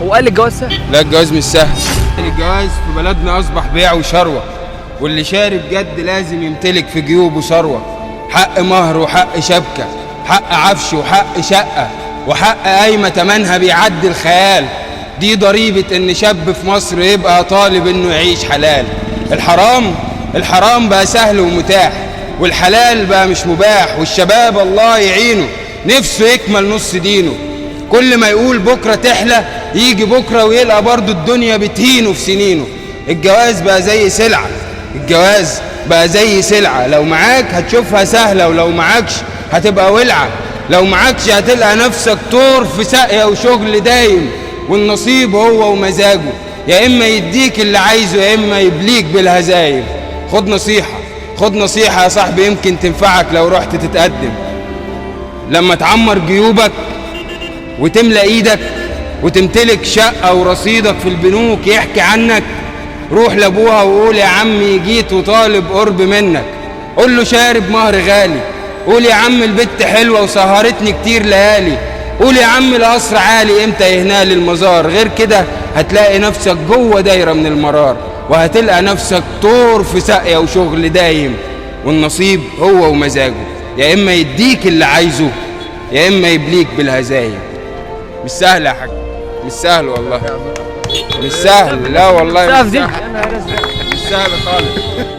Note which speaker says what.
Speaker 1: هو قال الجواز سهل؟
Speaker 2: لا الجواز مش سهل. الجواز في بلدنا اصبح بيع وشروه، واللي شاري بجد لازم يمتلك في جيوبه ثروه، حق مهر وحق شبكه، حق عفش وحق شقه، وحق قايمه تمنها بيعدي الخيال. دي ضريبه ان شاب في مصر يبقى طالب انه يعيش حلال. الحرام بقى سهل ومتاح، والحلال بقى مش مباح، والشباب الله يعينه نفسه يكمل نص دينه. كل ما يقول بكرة تحلى يجي بكرة ويلقى برضو الدنيا بتهينه في سنينه. الجواز بقى زي سلعة، لو معاك هتشوفها سهلة، ولو معاكش هتبقى ولعة. لو معاكش هتلقى نفسك طور في ساقية وشغل دايم، والنصيب هو ومزاجه، يا إما يديك اللي عايزه يا إما يبليك بالهزايم. خد نصيحة يا صاحبي يمكن تنفعك لو رحت تتقدم. لما تعمر جيوبك وتملى ايدك وتمتلك شقة ورصيدك في البنوك يحكي عنك، روح لابوها وقول يا عمي جيت وطالب قرب منك. قول له شارب مهر غالي، قول يا عم البت حلوة وسهرتني كتير ليالي، قول يا عم القصر عالي امتى يهنالي المزار. غير كده هتلاقي نفسك جوه دايرة من المرار، وهتلقى نفسك طور في ساقية وشغل دايم، والنصيب هو ومزاجه، يا اما يديك اللي عايزه يا اما يبليك بالهزايم. مش سهل يا حاج، مش سهل والله، مش سهل، لا والله مش سهل خالص.